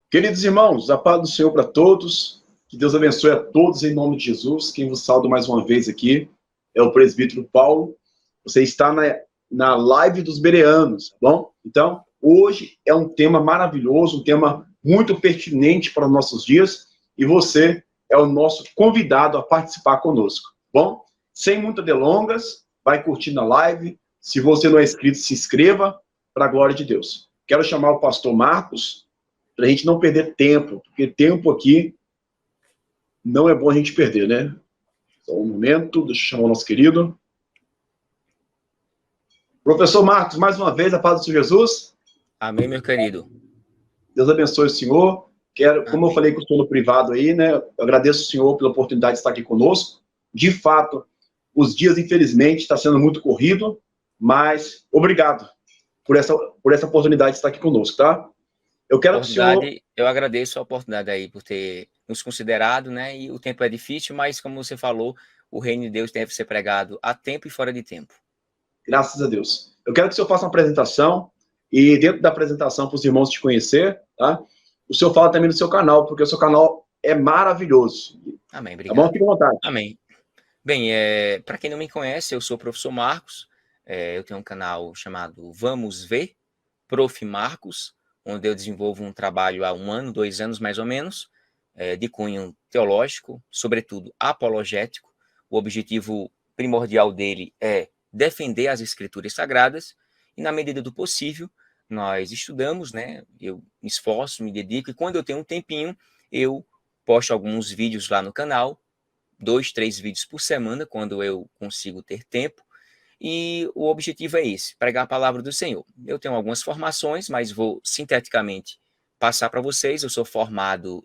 Queridos irmãos, a paz do Senhor para todos, que Deus abençoe a todos em nome de Jesus. Quem vos saúda mais uma vez aqui é o presbítero Paulo. Você está na live dos bereanos, tá bom? Então, hoje é um tema maravilhoso, um tema muito pertinente para os nossos dias, e você é o nosso convidado a participar conosco, tá bom? Sem muitas delongas, vai curtindo a live. Se você não é inscrito, se inscreva, para a glória de Deus. Quero chamar o pastor Marcos, para a gente não perder tempo, porque tempo aqui não é bom a gente perder, né? Só um momento, deixa eu chamar o nosso querido. Professor Marcos, mais uma vez, a paz do Senhor Jesus. Amém, meu querido. Deus abençoe o senhor. Como Amém. eu falei com o senhor no privado aí, né? Eu agradeço o senhor pela oportunidade de estar aqui conosco. De fato, os dias, infelizmente, está sendo muito corrido, mas obrigado por essa oportunidade de estar aqui conosco, tá? Eu quero que o senhor... Eu agradeço a oportunidade aí por ter nos considerado, né? E o tempo é difícil, mas como você falou, o reino de Deus deve ser pregado a tempo e fora de tempo. Graças a Deus. Eu quero que o senhor faça uma apresentação e dentro da apresentação para os irmãos te conhecer, tá? O senhor fala também do seu canal, porque o seu canal é maravilhoso. Amém, obrigado. Tá bom? Fique à vontade. Amém. Bem, para quem não me conhece, eu sou o professor Marcos. Eu tenho um canal chamado Vamos Ver, Prof. Marcos, onde eu desenvolvo um trabalho há 1 ano, 2 anos mais ou menos, de cunho teológico, sobretudo apologético. O objetivo primordial dele é defender as escrituras sagradas e, na medida do possível, nós estudamos, né? Eu me esforço, me dedico, e quando eu tenho um tempinho, eu posto alguns vídeos lá no canal, 2, 3 vídeos por semana, quando eu consigo ter tempo, e o objetivo é esse, pregar a palavra do Senhor. Eu tenho algumas formações, mas vou sinteticamente passar para vocês. Eu sou formado,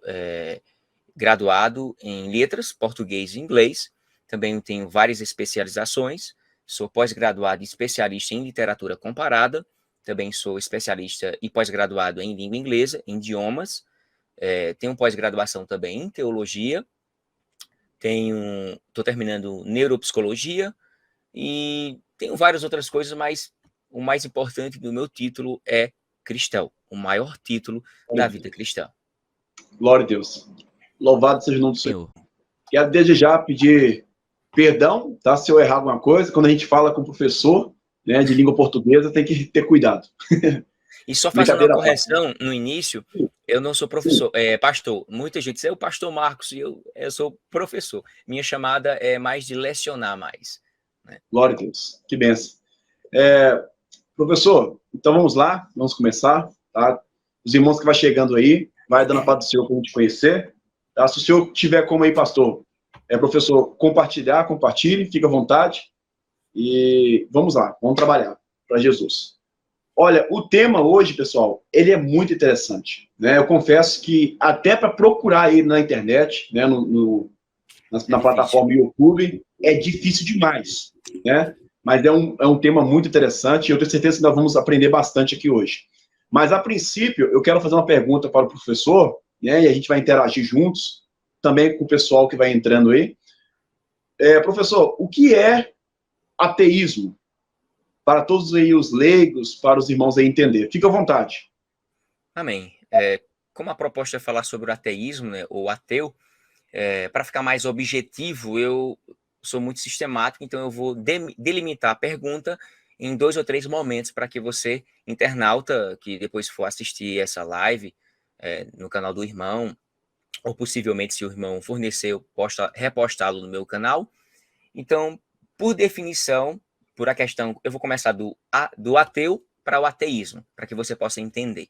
graduado em letras, português e inglês. Também tenho várias especializações. Sou pós-graduado e especialista em literatura comparada. Também sou especialista e pós-graduado em língua inglesa, em idiomas. Tenho pós-graduação também em teologia. Estou terminando neuropsicologia. E tenho várias outras coisas, mas o mais importante do meu título é cristão, o maior título da vida cristã. Glória a Deus. Louvado seja o nome do Senhor. Quero desde já pedir perdão, tá? Se eu errar alguma coisa, quando a gente fala com o professor, né, de língua portuguesa, tem que ter cuidado. E só fazendo uma correção no início, eu não sou professor, pastor. Muita gente diz, é o pastor Marcos, e eu sou professor. Minha chamada é mais de lecionar mais. Né? Glória a Deus. Que benção. Professor, então vamos lá, vamos começar, tá? Os irmãos que vão chegando aí, vai dando a paz do Senhor para a gente conhecer. Tá? Se o senhor tiver como aí, pastor, professor, compartilhe, fique à vontade. E vamos lá, vamos trabalhar para Jesus. Olha, o tema hoje, pessoal, ele é muito interessante. Né? Eu confesso que até para procurar aí na internet, né, na plataforma YouTube, é difícil demais, né? Mas é um tema muito interessante e eu tenho certeza que nós vamos aprender bastante aqui hoje. Mas, a princípio, eu quero fazer uma pergunta para o professor, né, e a gente vai interagir juntos, também com o pessoal que vai entrando aí. Professor, o que é ateísmo? Para todos aí os leigos, para os irmãos aí entender. Fique à vontade. Amém. Como a proposta é falar sobre o ateísmo, né, ou ateu, para ficar mais objetivo, eu sou muito sistemático, então eu vou delimitar a pergunta em 2 ou 3 momentos para que você, internauta, que depois for assistir essa live no canal do irmão, ou possivelmente, se o irmão fornecer, eu posso repostá-lo no meu canal. Então, por definição, por a questão, eu vou começar do ateu para o ateísmo, para que você possa entender.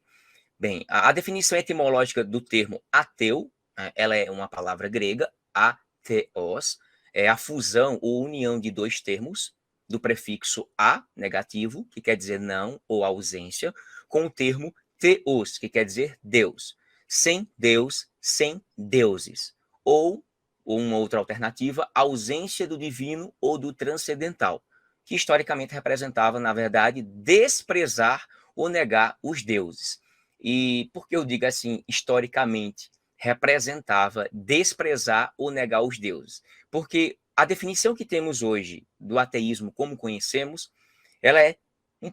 Bem, a definição etimológica do termo ateu, ela é uma palavra grega, atheos, é a fusão ou união de 2 termos, do prefixo a, negativo, que quer dizer não ou ausência, com o termo theos, que quer dizer Deus. Sem Deus, sem deuses. Ou uma outra alternativa, ausência do divino ou do transcendental, que historicamente representava, na verdade, desprezar ou negar os deuses. E por que eu digo assim, historicamente, representava desprezar ou negar os deuses? Porque a definição que temos hoje do ateísmo como conhecemos, ela é um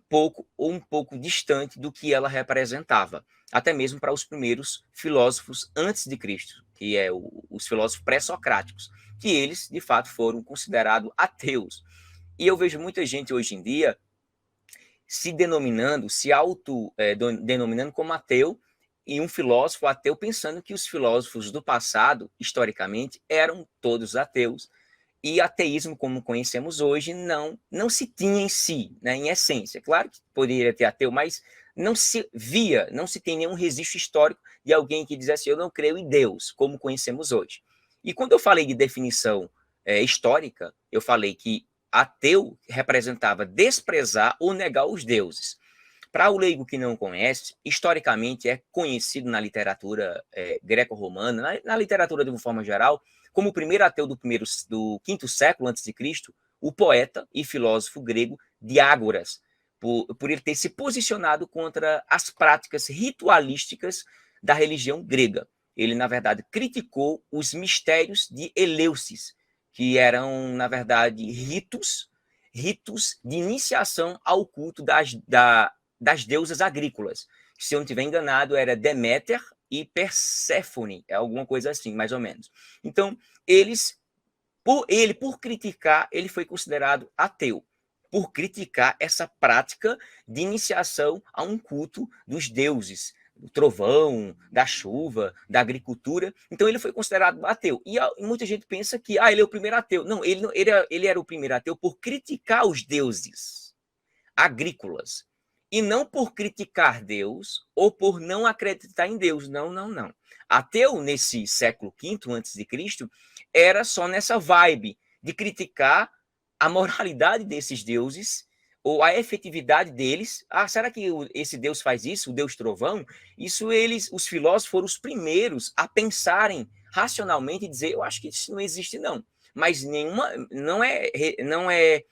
pouco distante do que ela representava, até mesmo para os primeiros filósofos antes de Cristo, que é os filósofos pré-socráticos, que eles, de fato, foram considerados ateus. E eu vejo muita gente hoje em dia se denominando como ateu, e um filósofo ateu pensando que os filósofos do passado, historicamente, eram todos ateus, e ateísmo, como conhecemos hoje, não se tinha em si, né, em essência. Claro que poderia ter ateu, mas não se via, não se tem nenhum registro histórico de alguém que dizesse eu não creio em Deus, como conhecemos hoje. E quando eu falei de definição histórica, eu falei que ateu representava desprezar ou negar os deuses. Para o leigo que não conhece, historicamente é conhecido na literatura greco-romana, na literatura de uma forma geral, como o primeiro ateu do quinto século antes de Cristo, o poeta e filósofo grego Diágoras, por ele ter se posicionado contra as práticas ritualísticas da religião grega. Ele, na verdade, criticou os mistérios de Eleusis, que eram, na verdade, ritos de iniciação ao culto das deusas agrícolas. Se eu não estiver enganado, era Deméter e Perséfone, é alguma coisa assim, mais ou menos. Então, por criticar, ele foi considerado ateu, por criticar essa prática de iniciação a um culto dos deuses, do trovão, da chuva, da agricultura. Então ele foi considerado ateu. E muita gente pensa que ele é o primeiro ateu. Não, ele era o primeiro ateu por criticar os deuses agrícolas. E não por criticar Deus ou por não acreditar em Deus. Não, não, não. Ateu, nesse século V a.C., era só nessa vibe de criticar a moralidade desses deuses ou a efetividade deles. Será que esse Deus faz isso, o Deus trovão? Isso os filósofos foram os primeiros a pensarem racionalmente e dizer, eu acho que isso não existe não. Mas não é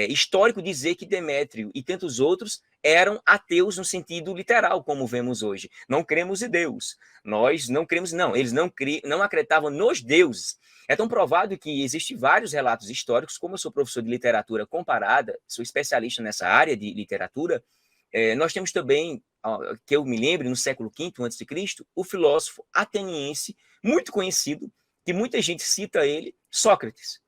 histórico dizer que Demétrio e tantos outros eram ateus no sentido literal, como vemos hoje. Não cremos em Deus. Nós não cremos, não. Eles não acreditavam nos deuses. É tão provado que existem vários relatos históricos, como eu sou professor de literatura comparada, sou especialista nessa área de literatura, nós temos também, que eu me lembro, no século V a.C., o filósofo ateniense, muito conhecido, que muita gente cita ele, Sócrates.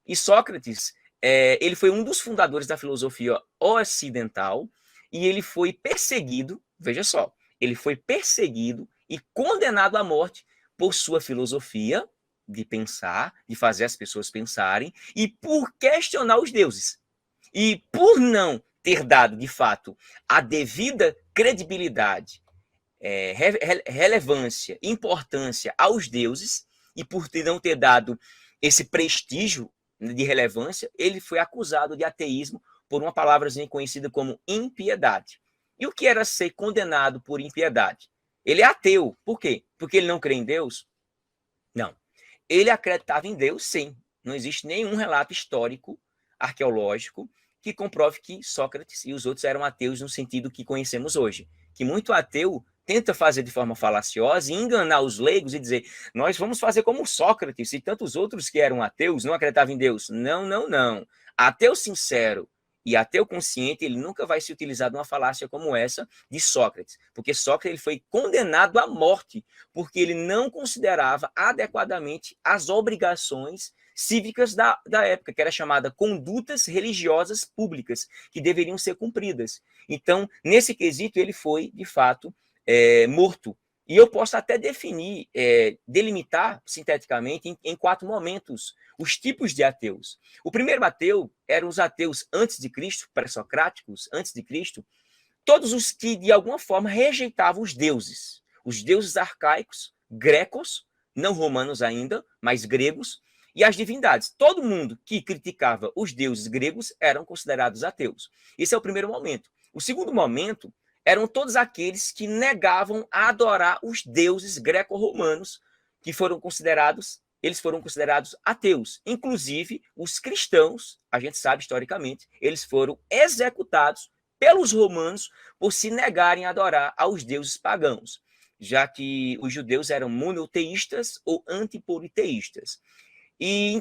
E Sócrates, ele foi um dos fundadores da filosofia ocidental, e ele foi perseguido, veja só, ele foi perseguido e condenado à morte por sua filosofia de pensar, de fazer as pessoas pensarem, e por questionar os deuses. E por não ter dado, de fato, a devida credibilidade, relevância, importância aos deuses, e por não ter dado esse prestígio de relevância, ele foi acusado de ateísmo por uma palavrazinha conhecida como impiedade. E o que era ser condenado por impiedade? Ele é ateu. Por quê? Porque ele não crê em Deus? Não. Ele acreditava em Deus, sim. Não existe nenhum relato histórico, arqueológico, que comprove que Sócrates e os outros eram ateus no sentido que conhecemos hoje. Que muito ateu tenta fazer de forma falaciosa e enganar os leigos e dizer, nós vamos fazer como Sócrates e tantos outros que eram ateus não acreditavam em Deus. Não, não, não. Ateu sincero e ateu consciente, ele nunca vai se utilizar de uma falácia como essa de Sócrates, porque Sócrates ele foi condenado à morte, porque ele não considerava adequadamente as obrigações cívicas da época, que era chamada condutas religiosas públicas, que deveriam ser cumpridas. Então, nesse quesito, ele foi, de fato, morto. E eu posso até delimitar sinteticamente em 4 momentos os tipos de ateus. O primeiro ateu eram os ateus antes de Cristo, pré-socráticos, antes de Cristo, todos os que de alguma forma rejeitavam os deuses arcaicos, grecos, não romanos ainda, mas gregos, e as divindades. Todo mundo que criticava os deuses gregos eram considerados ateus. Esse é o primeiro momento. O segundo momento eram todos aqueles que negavam a adorar os deuses greco-romanos, que eles foram considerados ateus. Inclusive, os cristãos, a gente sabe historicamente, eles foram executados pelos romanos por se negarem a adorar aos deuses pagãos, já que os judeus eram monoteístas ou antipoliteístas. E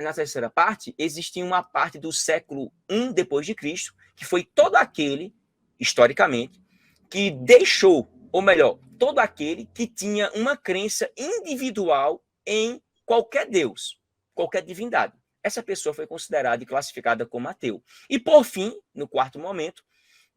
na terceira parte, existia uma parte do século I depois de Cristo, que foi todo aquele, historicamente, que deixou, ou melhor, todo aquele que tinha uma crença individual em qualquer Deus, qualquer divindade. Essa pessoa foi considerada e classificada como ateu. E, por fim, no quarto momento,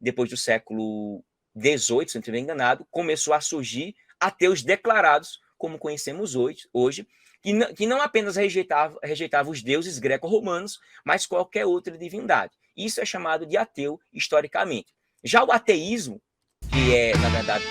depois do século XVIII, se não estiver enganado, começou a surgir ateus declarados, como conhecemos hoje, que não apenas rejeitava os deuses greco-romanos, mas qualquer outra divindade. Isso é chamado de ateu historicamente. Já o ateísmo, que é, na verdade,